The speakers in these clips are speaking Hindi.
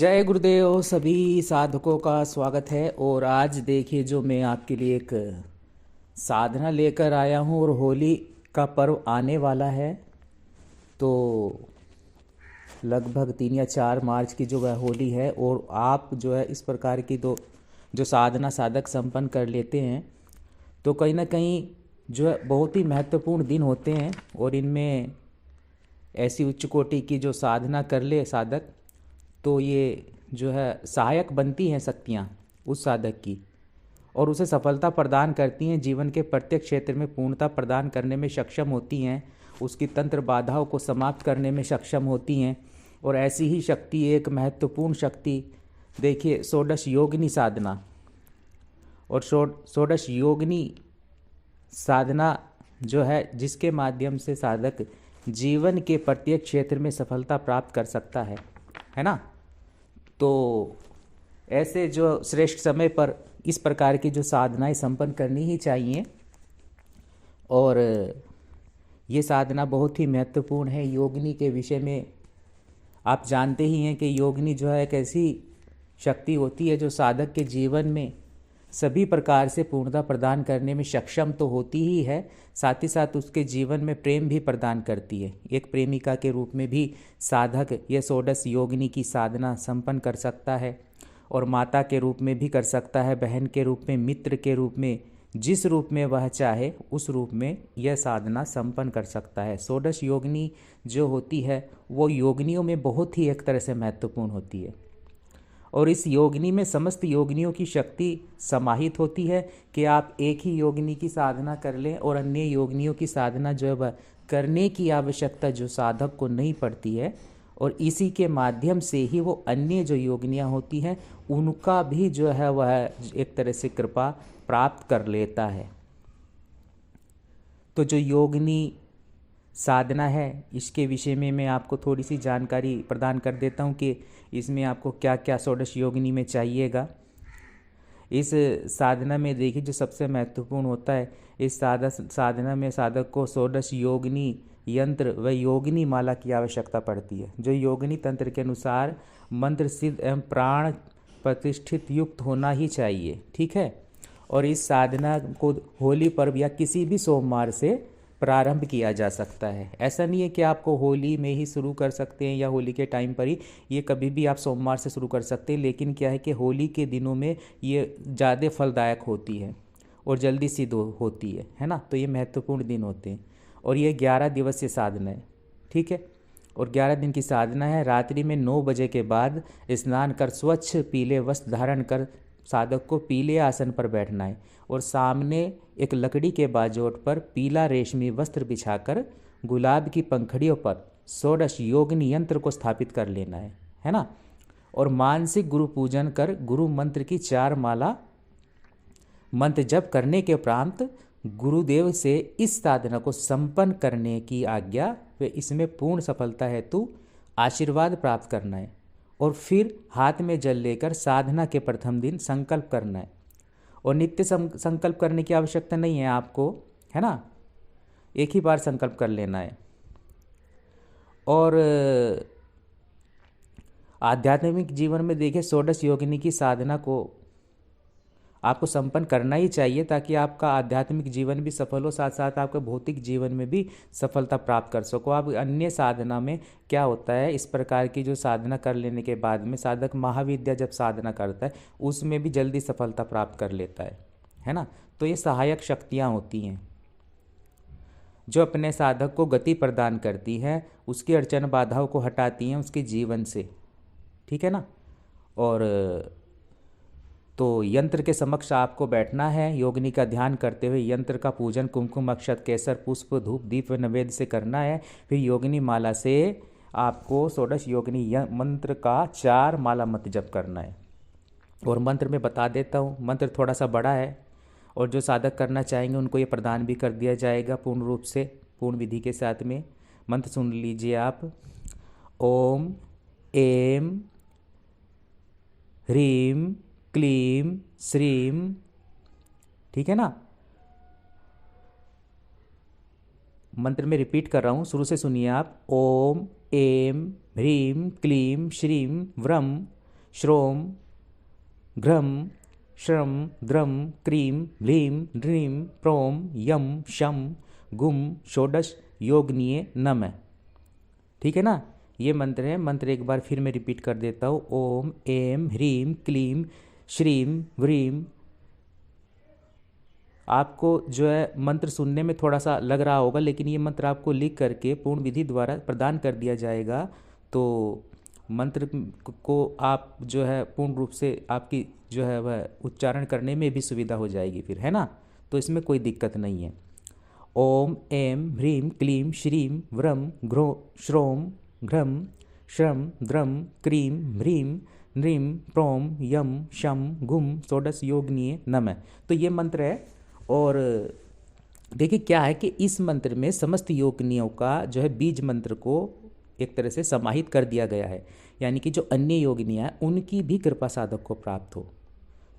जय गुरुदेव। सभी साधकों का स्वागत है। और आज देखिए जो मैं आपके लिए एक साधना लेकर आया हूँ। और होली का पर्व आने वाला है, तो लगभग 3 या 4 मार्च की जो वह होली है। और आप जो है इस प्रकार की जो साधना साधक संपन्न कर लेते हैं, तो कहीं ना कहीं जो है बहुत ही महत्वपूर्ण दिन होते हैं। और इनमें ऐसी उच्च कोटि की जो साधना कर ले साधक, तो ये जो है सहायक बनती हैं शक्तियाँ उस साधक की, और उसे सफलता प्रदान करती हैं। जीवन के प्रत्येक क्षेत्र में पूर्णता प्रदान करने में सक्षम होती हैं, उसकी तंत्र बाधाओं को समाप्त करने में सक्षम होती हैं। और ऐसी ही शक्ति, एक महत्वपूर्ण शक्ति देखिए, षोडश योगिनी साधना। और षोडश योगिनी साधना जो है, जिसके माध्यम से साधक जीवन के प्रत्येक क्षेत्र में सफलता प्राप्त कर सकता है ना। तो ऐसे जो श्रेष्ठ समय पर इस प्रकार की जो साधनाएं संपन्न करनी ही चाहिए। और ये साधना बहुत ही महत्वपूर्ण है। योगिनी के विषय में आप जानते ही हैं कि योगिनी जो है एक ऐसी शक्ति होती है जो साधक के जीवन में सभी प्रकार से पूर्णता प्रदान करने में सक्षम तो होती ही है, साथ ही साथ उसके जीवन में प्रेम भी प्रदान करती है। एक प्रेमिका के रूप में भी साधक यह षोडश योगिनी की साधना संपन्न कर सकता है, और माता के रूप में भी कर सकता है, बहन के रूप में, मित्र के रूप में, जिस रूप में वह चाहे उस रूप में यह साधना संपन्न कर सकता है। षोडश योगिनी जो होती है वो योगिनियों में बहुत ही एक तरह से महत्वपूर्ण होती है। और इस योगिनी में समस्त योगिनियों की शक्ति समाहित होती है कि आप एक ही योगिनी की साधना कर लें, और अन्य योगिनियों की साधना जो है वह करने की आवश्यकता जो साधक को नहीं पड़ती है। और इसी के माध्यम से ही वो अन्य जो योगिनियाँ होती हैं उनका भी जो है वह एक तरह से कृपा प्राप्त कर लेता है। तो जो योगिनी साधना है, इसके विषय में मैं आपको थोड़ी सी जानकारी प्रदान कर देता हूँ कि इसमें आपको क्या क्या षोडश योगिनी में चाहिएगा। इस साधना में देखिए जो सबसे महत्वपूर्ण होता है, इस साधना में साधक को षोडश योगिनी यंत्र व योगिनी माला की आवश्यकता पड़ती है, जो योगिनी तंत्र के अनुसार मंत्र सिद्ध एवं प्राण प्रतिष्ठित युक्त होना ही चाहिए। ठीक है। और इस साधना को होली पर्व या किसी भी सोमवार से प्रारंभ किया जा सकता है। ऐसा नहीं है कि आपको होली में ही शुरू कर सकते हैं या होली के टाइम पर ही, ये कभी भी आप सोमवार से शुरू कर सकते हैं। लेकिन क्या है कि होली के दिनों में ये ज़्यादा फलदायक होती है और जल्दी सिद्ध होती है ना। तो ये महत्वपूर्ण दिन होते हैं। और ये 11 दिवसीय साधना है। ठीक है। और 11 दिन की साधना है। रात्रि में 9 बजे के बाद स्नान कर स्वच्छ पीले वस्त्र धारण कर साधक को पीले आसन पर बैठना है, और सामने एक लकड़ी के बाजोट पर पीला रेशमी वस्त्र बिछाकर गुलाब की पंखड़ियों पर षोडश योगिनी यंत्र को स्थापित कर लेना है ना। और मानसिक गुरु पूजन कर गुरु मंत्र की 4 माला मंत्र जप करने के उपरांत गुरुदेव से इस साधना को संपन्न करने की आज्ञा व इसमें पूर्ण सफलता हेतु आशीर्वाद प्राप्त करना है। और फिर हाथ में जल लेकर साधना के प्रथम दिन संकल्प करना है। और नित्य संकल्प करने की आवश्यकता नहीं है आपको, है ना। एक ही बार संकल्प कर लेना है। और आध्यात्मिक जीवन में देखिए षोडश योगिनी की साधना को आपको संपन्न करना ही चाहिए, ताकि आपका आध्यात्मिक जीवन भी सफल हो, साथ साथ आपके भौतिक जीवन में भी सफलता प्राप्त कर सको आप। अन्य साधना में क्या होता है, इस प्रकार की जो साधना कर लेने के बाद में साधक महाविद्या जब साधना करता है उसमें भी जल्दी सफलता प्राप्त कर लेता है ना। तो ये सहायक शक्तियाँ होती हैं जो अपने साधक को गति प्रदान करती हैं, उसकी अड़चन बाधाओं को हटाती हैं उसके जीवन से। ठीक है ना। और तो यंत्र के समक्ष आपको बैठना है, योगिनी का ध्यान करते हुए यंत्र का पूजन कुमकुम अक्षत केसर पुष्प धूप दीप व नैवेद्य से करना है। फिर योगिनी माला से आपको षोडश योगिनी मंत्र का 4 माला मंत्र जप करना है। और मंत्र में बता देता हूँ, मंत्र थोड़ा सा बड़ा है, और जो साधक करना चाहेंगे उनको ये प्रदान भी कर दिया जाएगा पूर्ण रूप से, पूर्ण विधि के साथ में। मंत्र सुन लीजिए आप। ओम एम ह्रीम क्लीम श्रीम। ठीक है ना। मंत्र में रिपीट कर रहा हूँ, शुरू से सुनिए आप। ओम एम ह्रीम क्लीम श्रीम व्रम श्रोम घ्रम श्रम द्रम क्रीम ह्रीम ड्रीम प्रोम यम शम गुम षोडश योगनीय नमः। ठीक है ना, ये मंत्र है। मंत्र एक बार फिर मैं रिपीट कर देता हूँ। ओम एम ह्रीम क्लीम श्रीम व्रीम। आपको जो है मंत्र सुनने में थोड़ा सा लग रहा होगा, लेकिन ये मंत्र आपको लिख करके पूर्ण विधि द्वारा प्रदान कर दिया जाएगा। तो मंत्र को आप जो है पूर्ण रूप से आपकी जो है वह उच्चारण करने में भी सुविधा हो जाएगी फिर, है ना। तो इसमें कोई दिक्कत नहीं है। ओम एम ह्रीम क्लीम श्रीम व्रम घ्रो श्रोम घ्रम श्रम द्रम क्रीम ह्रीम नृम प्रोम यम शम गुम षोडश योगनीय नमः। तो ये मंत्र है। और देखिए क्या है कि इस मंत्र में समस्त योगनियों का जो है बीज मंत्र को एक तरह से समाहित कर दिया गया है, यानी कि जो अन्य योगिनियाँ हैं उनकी भी कृपा साधक को प्राप्त हो।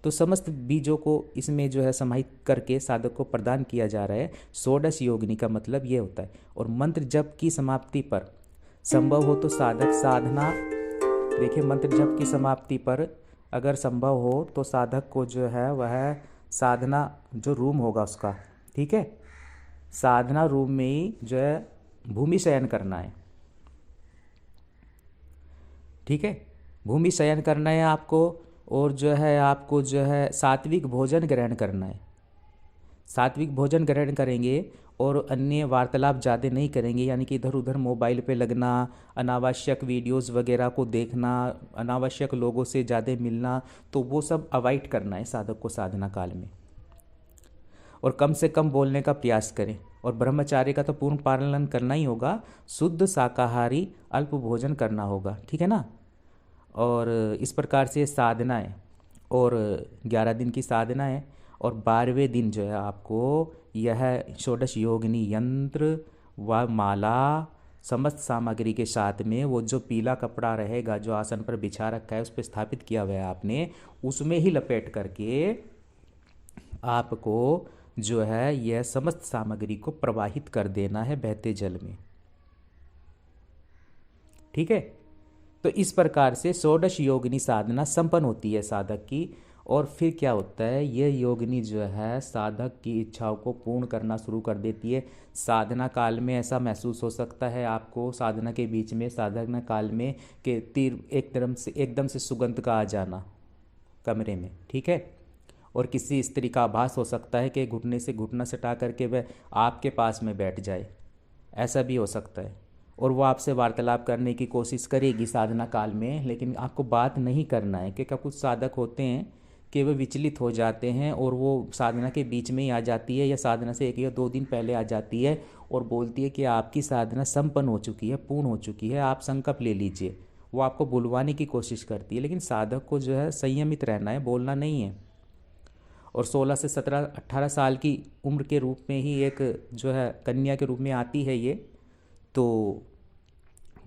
तो समस्त बीजों को इसमें जो है समाहित करके साधक को प्रदान किया जा रहा है। षोडश योगिनी का मतलब ये होता है। और मंत्र जप की समाप्ति पर संभव हो तो साधक साधना, देखिए मंत्र जप की समाप्ति पर अगर संभव हो तो साधक को जो है वह साधना जो रूम होगा उसका, ठीक है, साधना रूम में ही जो है भूमि शयन करना है। ठीक है, भूमि शयन करना है आपको। और जो है आपको जो है सात्विक भोजन ग्रहण करना है। सात्विक भोजन ग्रहण करेंगे और अन्य वार्तालाप ज़्यादा नहीं करेंगे, यानी कि इधर उधर मोबाइल पे लगना, अनावश्यक वीडियोस वगैरह को देखना, अनावश्यक लोगों से ज़्यादा मिलना, तो वो सब अवॉइड करना है साधक को साधना काल में। और कम से कम बोलने का प्रयास करें। और ब्रह्मचार्य का तो पूर्ण पालन करना ही होगा। शुद्ध शाकाहारी अल्प भोजन करना होगा, ठीक है ना। और इस प्रकार से साधना है। और 11 दिन की साधना है। और 12वें दिन जो है आपको यह षोडश योगिनी यंत्र व माला समस्त सामग्री के साथ में वो जो पीला कपड़ा रहेगा जो आसन पर बिछा रखा है उस पर स्थापित किया हुआ है आपने, उसमें ही लपेट करके आपको जो है यह समस्त सामग्री को प्रवाहित कर देना है बहते जल में। ठीक है, तो इस प्रकार से षोडश योगिनी साधना संपन्न होती है साधक की। और फिर क्या होता है, यह योगिनी जो है साधक की इच्छाओं को पूर्ण करना शुरू कर देती है। साधना काल में ऐसा महसूस हो सकता है आपको, साधना के बीच में साधना काल में कि तीर एकदम से सुगंध का आ जाना कमरे में, ठीक है। और किसी स्त्री का आभास हो सकता है कि घुटने से घुटना सटा करके वह आपके पास में बैठ जाए, ऐसा भी हो सकता है। और वो आपसे वार्तालाप करने की कोशिश करेगी साधना काल में, लेकिन आपको बात नहीं करना है। क्योंकि कुछ साधक होते हैं कि वे विचलित हो जाते हैं और वो साधना के बीच में ही आ जाती है या साधना से 1 या 2 दिन पहले आ जाती है और बोलती है कि आपकी साधना संपन्न हो चुकी है, पूर्ण हो चुकी है, आप संकल्प ले लीजिए। वो आपको बुलवाने की कोशिश करती है, लेकिन साधक को जो है संयमित रहना है, बोलना नहीं है। और 16 से 17-18 साल की उम्र के रूप में ही एक जो है कन्या के रूप में आती है ये, तो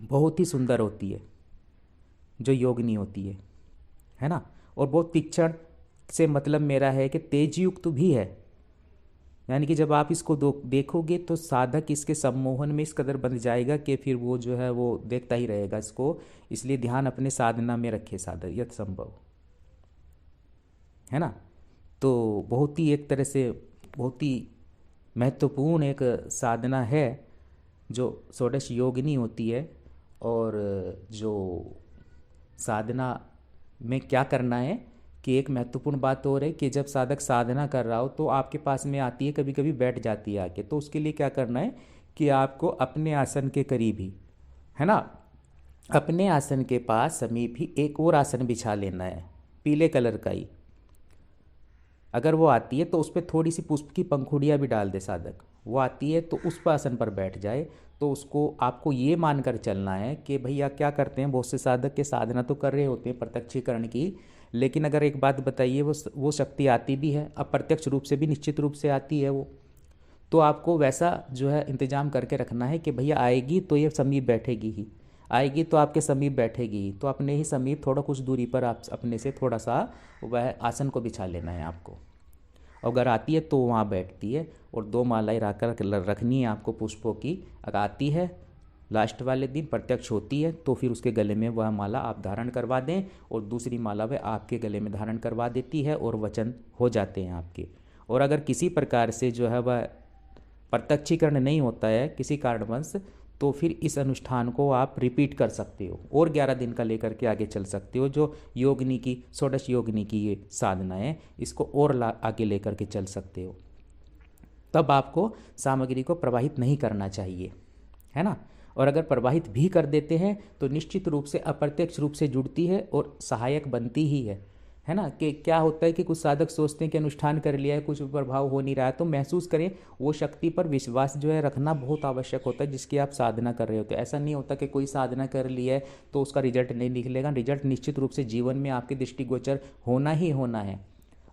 बहुत ही सुंदर होती है जो योगिनी होती है ना। और बहुत तीक्ष्ण से मतलब मेरा है कि तेजयुक्त भी है, यानी कि जब आप इसको देखोगे तो साधक इसके सम्मोहन में इस कदर बन जाएगा कि फिर वो जो है वो देखता ही रहेगा इसको। इसलिए ध्यान अपने साधना में रखे साधक यथ संभव, है ना। तो बहुत ही एक तरह से बहुत ही महत्वपूर्ण एक साधना है जो षोडश योगिनी होती है। और जो साधना में क्या करना है कि एक महत्वपूर्ण बात और है कि जब साधक साधना कर रहा हो तो आपके पास में आती है, कभी कभी बैठ जाती है आके, तो उसके लिए क्या करना है कि आपको अपने आसन के करीब ही, है ना, अपने आसन के पास समीप ही एक और आसन बिछा लेना है पीले कलर का ही। अगर वो आती है तो उस पर थोड़ी सी पुष्प की पंखुड़ियाँ भी डाल दे साधक। वो आती है तो उस पर आसन पर बैठ जाए। तो उसको आपको ये मानकर चलना है कि भैया क्या करते हैं, बहुत से साधक के साधना तो कर रहे होते हैं प्रत्यक्षीकरण की, लेकिन अगर एक बात बताइए वो शक्ति आती भी है, अप्रत्यक्ष रूप से भी निश्चित रूप से आती है वो, तो आपको वैसा जो है इंतजाम करके रखना है कि भैया आएगी तो ये समीप बैठेगी ही, आएगी तो आपके समीप बैठेगी ही, तो अपने ही समीप थोड़ा कुछ दूरी पर आप अपने से थोड़ा सा वह आसन को बिछा लेना है आपको। अगर आती है तो वहाँ बैठती है और 2 मालाएं रखनी है आपको पुष्पों की। अगर आती है लास्ट वाले दिन प्रत्यक्ष होती है तो फिर उसके गले में वह माला आप धारण करवा दें और दूसरी माला वह आपके गले में धारण करवा देती है और वचन हो जाते हैं आपके। और अगर किसी प्रकार से जो है वह प्रत्यक्षीकरण नहीं होता है किसी कारणवश, तो फिर इस अनुष्ठान को आप रिपीट कर सकते हो और 11 दिन का लेकर के आगे चल सकते हो। जो योगिनी की षोडश योगिनी की ये साधना है, इसको और आगे लेकर के चल सकते हो। तब आपको सामग्री को प्रवाहित नहीं करना चाहिए, है ना। और अगर प्रवाहित भी कर देते हैं तो निश्चित रूप से अप्रत्यक्ष रूप से जुड़ती है और सहायक बनती ही है ना। कि क्या होता है कि कुछ साधक सोचते हैं कि अनुष्ठान कर लिया है, कुछ प्रभाव हो नहीं रहा है, तो महसूस करें वो शक्ति पर विश्वास जो है रखना बहुत आवश्यक होता है जिसकी आप साधना कर रहे होते हैं। ऐसा नहीं होता कि कोई साधना कर लिया है तो उसका रिजल्ट नहीं निकलेगा। रिजल्ट निश्चित रूप से जीवन में आपके दृष्टिगोचर होना ही होना है।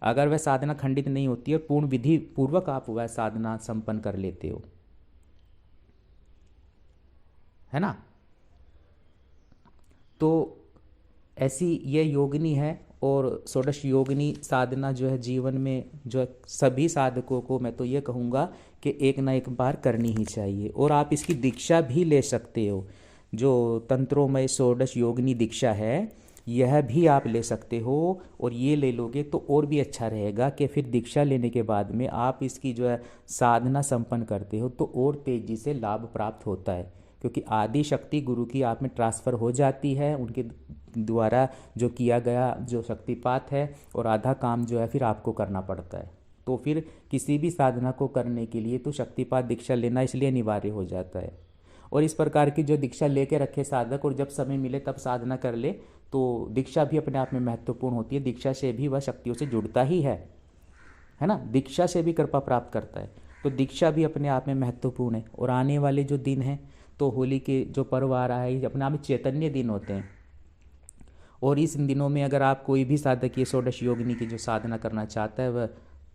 अगर वह साधना खंडित नहीं होती है, पूर्ण विधि पूर्वक आप वह साधना संपन्न कर लेते हो, है ना। तो ऐसी ये योगिनी है। और षोडश योगिनी साधना जो है जीवन में जो है सभी साधकों को मैं तो ये कहूँगा कि एक ना एक बार करनी ही चाहिए। और आप इसकी दीक्षा भी ले सकते हो। जो तंत्रों में षोडश योगिनी दीक्षा है यह भी आप ले सकते हो। और ये ले लोगे तो और भी अच्छा रहेगा कि फिर दीक्षा लेने के बाद में आप इसकी जो है साधना संपन्न करते हो तो और तेज़ी से लाभ प्राप्त होता है, क्योंकि आदि शक्ति गुरु की आप में ट्रांसफ़र हो जाती है उनके द्वारा जो किया गया जो शक्तिपात है, और आधा काम जो है फिर आपको करना पड़ता है। तो फिर किसी भी साधना को करने के लिए तो शक्तिपात दीक्षा लेना इसलिए अनिवार्य हो जाता है। और इस प्रकार की जो दीक्षा लेके रखे साधक और जब समय मिले तब साधना कर ले, तो दीक्षा भी अपने आप में महत्वपूर्ण होती है। दीक्षा से भी वह शक्तियों से जुड़ता ही है ना। दीक्षा से भी कृपा प्राप्त करता है, तो दीक्षा भी अपने आप में महत्वपूर्ण है। और आने वाले जो दिन हैं, तो होली के जो पर्व आ रहा है, ये अपने आप में चैतन्य दिन होते हैं। और इस दिनों में अगर आप कोई भी साधक ये षोडश योगिनी की जो साधना करना चाहता है वह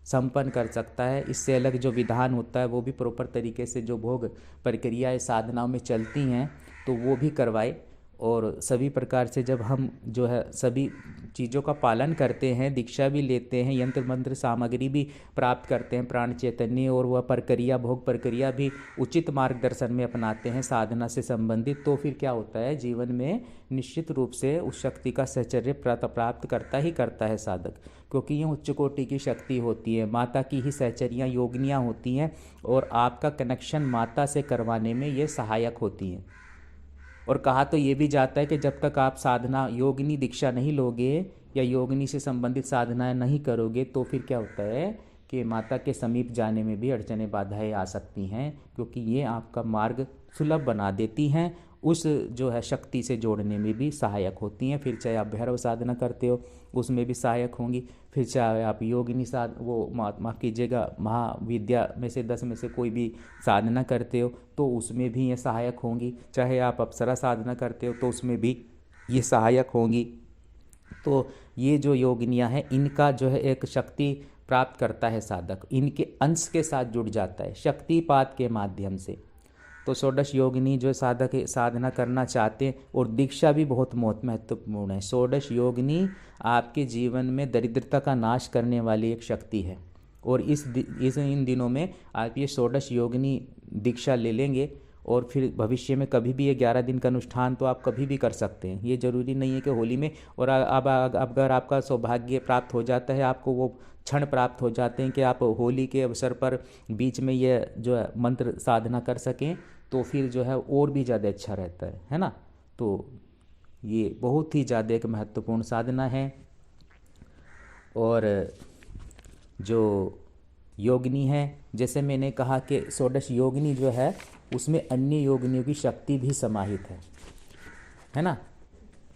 संपन्न कर सकता है। इससे अलग जो विधान होता है वो भी प्रॉपर तरीके से जो भोग प्रक्रियाएं साधनाओं में चलती हैं तो वो भी करवाए। और सभी प्रकार से जब हम जो है सभी चीज़ों का पालन करते हैं, दीक्षा भी लेते हैं, यंत्र मंत्र सामग्री भी प्राप्त करते हैं, प्राण चैतन्य और वह प्रक्रिया भोग प्रक्रिया भी उचित मार्गदर्शन में अपनाते हैं साधना से संबंधित, तो फिर क्या होता है जीवन में निश्चित रूप से उस शक्ति का सहचर्य प्राप्त करता ही करता है साधक। क्योंकि ये उच्च कोटि की शक्ति होती है, माता की ही सहचर्याँ योगिनियाँ होती हैं और आपका कनेक्शन माता से करवाने में ये सहायक होती हैं। और कहा तो ये भी जाता है कि जब तक आप साधना योगिनी दीक्षा नहीं लोगे या योगिनी से संबंधित साधनाएं नहीं करोगे तो फिर क्या होता है कि माता के समीप जाने में भी अड़चनें बाधाएं आ सकती हैं, क्योंकि ये आपका मार्ग सुलभ बना देती हैं, उस जो है शक्ति से जोड़ने में भी सहायक होती हैं। फिर चाहे आप भैरव साधना करते हो उसमें भी सहायक होंगी, फिर चाहे आप योगिनी माफ़ कीजिएगा महाविद्या में से 10 में से कोई भी साधना करते हो तो उसमें भी ये सहायक होंगी, चाहे आप अप्सरा साधना करते हो तो उसमें भी ये सहायक होंगी। तो ये जो योगिनियाँ हैं इनका जो है एक शक्ति प्राप्त करता है साधक, इनके अंश के साथ जुड़ जाता है शक्तिपात के माध्यम से। तो षोडश योगिनी जो साधक साधना करना चाहते हैं, और दीक्षा भी बहुत महत्वपूर्ण है। षोडश योगिनी आपके जीवन में दरिद्रता का नाश करने वाली एक शक्ति है, और इन दिनों में आप ये षोडश योगिनी दीक्षा ले लेंगे और फिर भविष्य में कभी भी ये 11 दिन का अनुष्ठान तो आप कभी भी कर सकते हैं। ये ज़रूरी नहीं है कि होली में, और अब अगर आपका सौभाग्य प्राप्त हो जाता है, आपको वो क्षण प्राप्त हो जाते हैं कि आप होली के अवसर पर बीच में ये जो है मंत्र साधना कर सकें, तो फिर जो है और भी ज़्यादा अच्छा रहता है ना। तो ये बहुत ही ज़्यादा एक महत्वपूर्ण साधना है। और जो योगिनी है, जैसे मैंने कहा कि षोडश योगिनी जो है उसमें अन्य योगिनियों की शक्ति भी समाहित है ना।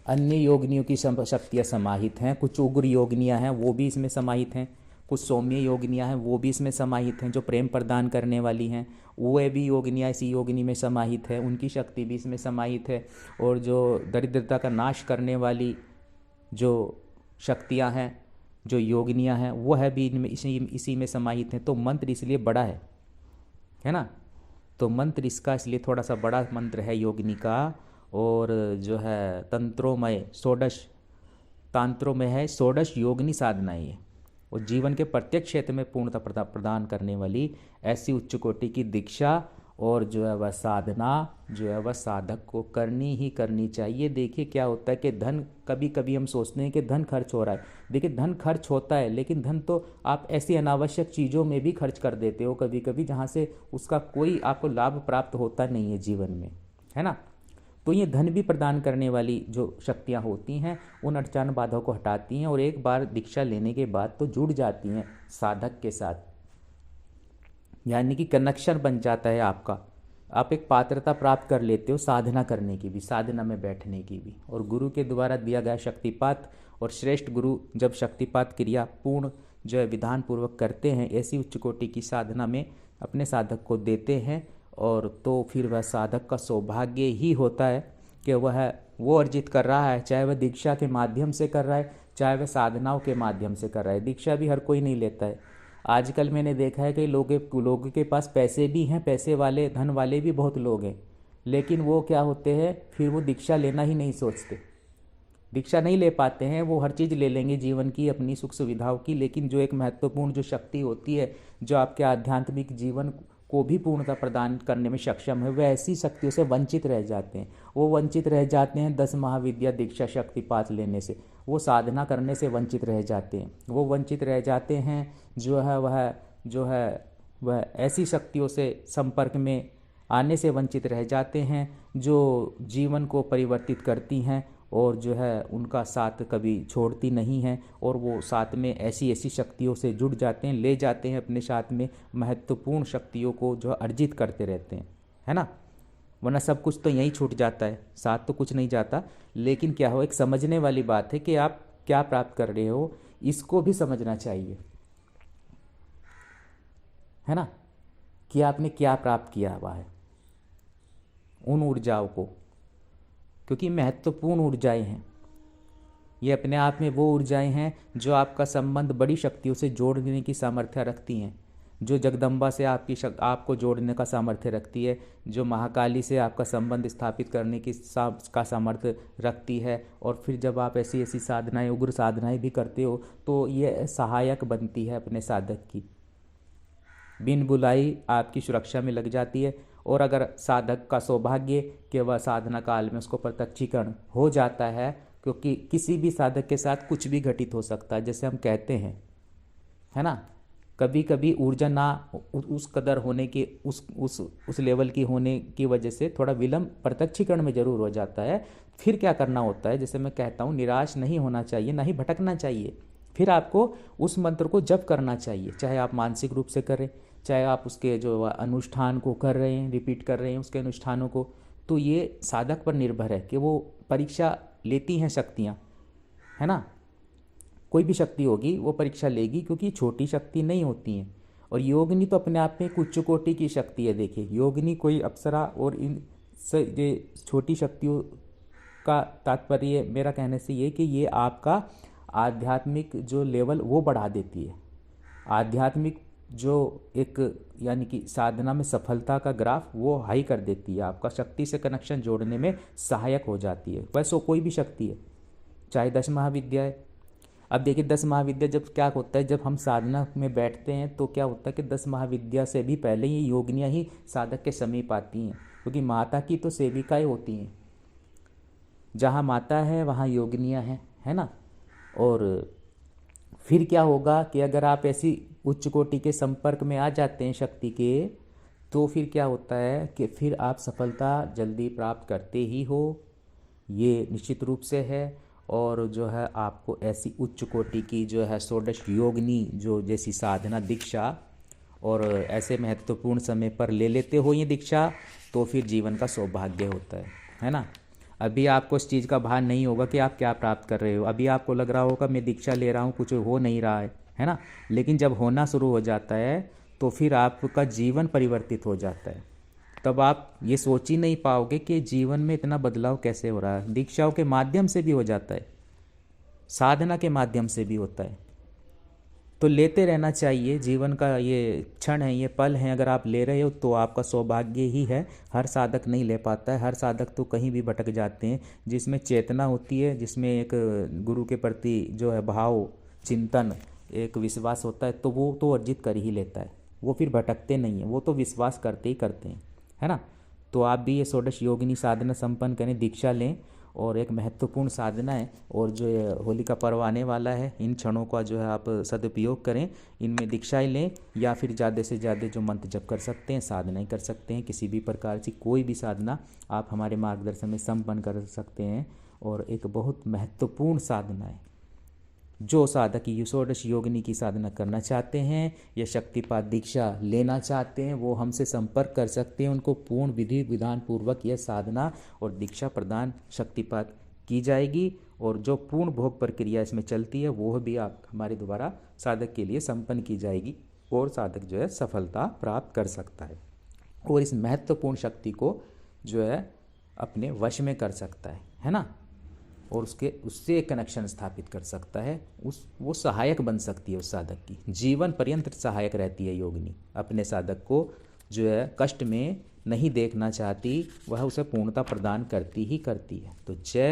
अन्य योगिनियों की शक्तियाँ समाहित हैं, कुछ उग्र योगिनियाँ हैं वो भी इसमें समाहित हैं, कुछ सौम्य योगिनियाँ हैं वो भी इसमें समाहित हैं, जो प्रेम प्रदान करने वाली हैं वो भी योगिनियाँ इसी योगिनी में समाहित है, उनकी शक्ति भी इसमें समाहित है। और जो दरिद्रता का नाश करने वाली जो शक्तियाँ हैं, जो योगिनियाँ हैं, वो है भी इनमें इसी में समाहित हैं। तो मंत्र इसलिए बड़ा है ना। तो मंत्र इसका इसलिए थोड़ा सा बड़ा मंत्र है योगिनी का। और जो है तंत्रों में है षोडश योगिनी साधना है, और जीवन के प्रत्येक क्षेत्र में पूर्णता प्रदान करने वाली ऐसी उच्च कोटि की दीक्षा और जो है वह साधना जो है वह साधक को करनी ही करनी चाहिए। देखिए क्या होता है कि धन, कभी कभी हम सोचते हैं कि धन खर्च हो रहा है। देखिए धन खर्च होता है, लेकिन धन तो आप ऐसी अनावश्यक चीज़ों में भी खर्च कर देते हो कभी कभी, जहाँ से उसका कोई आपको लाभ प्राप्त होता नहीं है जीवन में, है ना। तो ये धन भी प्रदान करने वाली जो शक्तियाँ होती हैं, उन अड़चन बाधाओं को हटाती हैं और एक बार दीक्षा लेने के बाद तो जुड़ जाती हैं साधक के साथ, यानी कि कनेक्शन बन जाता है आपका। आप एक पात्रता प्राप्त कर लेते हो साधना करने की भी, साधना में बैठने की भी। और गुरु के द्वारा दिया गया शक्तिपात, और श्रेष्ठ गुरु जब शक्तिपात क्रिया पूर्ण जो है विधान पूर्वक करते हैं, ऐसी उच्च कोटि की साधना में अपने साधक को देते हैं, और तो फिर वह साधक का सौभाग्य ही होता है कि वह वो अर्जित कर रहा है, चाहे वह दीक्षा के माध्यम से कर रहा है, चाहे वह साधनाओं के माध्यम से कर रहा है। दीक्षा भी हर कोई नहीं लेता है। आजकल मैंने देखा है कि लोगों के पास पैसे भी हैं, पैसे वाले धन वाले भी बहुत लोग हैं, लेकिन वो क्या होते हैं, फिर वो दीक्षा लेना ही नहीं सोचते, दीक्षा नहीं ले पाते हैं। वो हर चीज़ ले लेंगे जीवन की, अपनी सुख सुविधाओं की, लेकिन जो एक महत्वपूर्ण जो शक्ति होती है, जो आपके आध्यात्मिक जीवन को भी पूर्णता प्रदान करने में सक्षम है, वह ऐसी शक्तियों से वंचित रह जाते हैं। वो वंचित रह जाते हैं 10 महाविद्या दीक्षा शक्तिपात लेने से, वो साधना करने से वंचित रह जाते हैं, वो वंचित रह जाते हैं वह ऐसी शक्तियों से संपर्क में आने से वंचित रह जाते हैं जो जीवन को परिवर्तित करती हैं, और जो है उनका साथ कभी छोड़ती नहीं हैं, और वो साथ में ऐसी ऐसी शक्तियों से जुड़ जाते हैं, ले जाते हैं अपने साथ में महत्वपूर्ण शक्तियों को जो अर्जित करते रहते हैं, है ना। वरना सब कुछ तो यहीं छूट जाता है, साथ तो कुछ नहीं जाता। लेकिन क्या हो, एक समझने वाली बात है कि आप क्या प्राप्त कर रहे हो, इसको भी समझना चाहिए, है ना, कि आपने क्या प्राप्त किया हुआ है उन ऊर्जाओं को, क्योंकि महत्वपूर्ण ऊर्जाएं हैं ये। अपने आप में वो ऊर्जाएं हैं जो आपका संबंध बड़ी शक्तियों से जोड़ने की सामर्थ्य रखती हैं, जो जगदम्बा से आपको जोड़ने का सामर्थ्य रखती है, जो महाकाली से आपका संबंध स्थापित करने की का सामर्थ्य रखती है। और फिर जब आप ऐसी ऐसी साधनाएं, उग्र साधनाएं भी करते हो, तो ये सहायक बनती है अपने साधक की, बिन बुलाई आपकी सुरक्षा में लग जाती है। और अगर साधक का सौभाग्य कि वह साधना काल में उसको प्रत्यक्षीकरण हो जाता है, क्योंकि किसी भी साधक के साथ कुछ भी घटित हो सकता है, जैसे हम कहते हैं, है ना, कभी कभी ऊर्जा ना उस कदर होने के उस लेवल की होने की वजह से थोड़ा विलंब प्रत्यक्षीकरण में जरूर हो जाता है। फिर क्या करना होता है, जैसे मैं कहता हूँ, निराश नहीं होना चाहिए, ना ही भटकना चाहिए। फिर आपको उस मंत्र को जप करना चाहिए, चाहे आप मानसिक रूप से करें, चाहे आप उसके जो अनुष्ठान को कर रहे हैं, रिपीट कर रहे हैं उसके अनुष्ठानों को। तो ये साधक पर निर्भर है कि वो परीक्षा लेती हैं शक्तियाँ, है ना। कोई भी शक्ति होगी वो परीक्षा लेगी, क्योंकि छोटी शक्ति नहीं होती हैं। और योगिनी तो अपने आप में एक उच्च कोटि की शक्ति है। देखिए योगिनी कोई अप्सरा और इन ये छोटी शक्तियों का तात्पर्य मेरा कहने से ये कि ये आपका आध्यात्मिक जो लेवल वो बढ़ा देती है। आध्यात्मिक जो एक यानी कि साधना में सफलता का ग्राफ वो हाई कर देती है, आपका शक्ति से कनेक्शन जोड़ने में सहायक हो जाती है। वैसे कोई भी शक्ति है, चाहे 10 महाविद्या है। अब देखिए 10 महाविद्या जब क्या होता है, जब हम साधना में बैठते हैं तो क्या होता है कि 10 महाविद्या से भी पहले ये योगिनियाँ ही साधक के समीप आती हैं, क्योंकि माता की तो सेविकाएँ होती हैं। जहाँ माता है वहाँ योगिनियाँ हैं, है ना। और फिर क्या होगा कि अगर आप ऐसी उच्च कोटि के संपर्क में आ जाते हैं शक्ति के, तो फिर क्या होता है कि फिर आप सफलता जल्दी प्राप्त करते ही हो, ये निश्चित रूप से है। और जो है आपको ऐसी उच्च कोटि की जो है षोडश योगिनी जो जैसी साधना दीक्षा, और ऐसे महत्वपूर्ण समय पर ले लेते हो ये दीक्षा, तो फिर जीवन का सौभाग्य होता है ना। अभी आपको इस चीज़ का भान नहीं होगा कि आप क्या प्राप्त कर रहे हो। अभी आपको लग रहा होगा मैं दीक्षा ले रहा हूँ, कुछ हो नहीं रहा है ना। लेकिन जब होना शुरू हो जाता है तो फिर आपका जीवन परिवर्तित हो जाता है। तब आप ये सोच ही नहीं पाओगे कि जीवन में इतना बदलाव कैसे हो रहा है। दीक्षाओं के माध्यम से भी हो जाता है, साधना के माध्यम से भी होता है। तो लेते रहना चाहिए। जीवन का ये क्षण है, ये पल है, अगर आप ले रहे हो तो आपका सौभाग्य ही है। हर साधक नहीं ले पाता है, हर साधक तो कहीं भी भटक जाते हैं। जिसमें चेतना होती है, जिसमें एक गुरु के प्रति जो है भाव, चिंतन, एक विश्वास होता है, तो वो तो अर्जित कर ही लेता है। वो फिर भटकते नहीं हैं, वो तो विश्वास करते ही करते हैं। है ना। तो आप भी ये षोडश योगिनी साधना संपन्न करें, दीक्षा लें। और एक महत्वपूर्ण साधना है, और जो ये होली का पर्व आने वाला है, इन क्षणों का जो है आप सदुपयोग करें, इनमें दीक्षाएं लें, या फिर ज़्यादा से ज़्यादा जो मंत्र जप कर सकते हैं, साधनाएं कर सकते हैं, किसी भी प्रकार की कोई भी साधना आप हमारे मार्गदर्शन में संपन्न कर सकते हैं। और एक बहुत महत्वपूर्ण साधना है, जो साधक ये षोडश योगिनी की साधना करना चाहते हैं या शक्तिपात दीक्षा लेना चाहते हैं, वो हमसे संपर्क कर सकते हैं। उनको पूर्ण विधि विधान पूर्वक यह साधना और दीक्षा प्रदान शक्तिपात की जाएगी, और जो पूर्ण भोग प्रक्रिया इसमें चलती है वो भी आप हमारे द्वारा साधक के लिए संपन्न की जाएगी, और साधक जो है सफलता प्राप्त कर सकता है, और इस महत्वपूर्ण शक्ति को जो है अपने वश में कर सकता है ना। और उससे एक कनेक्शन स्थापित कर सकता है, वो सहायक बन सकती है उस साधक की, जीवन पर्यंत सहायक रहती है योगिनी। अपने साधक को जो है कष्ट में नहीं देखना चाहती, वह उसे पूर्णता प्रदान करती ही करती है। तो जय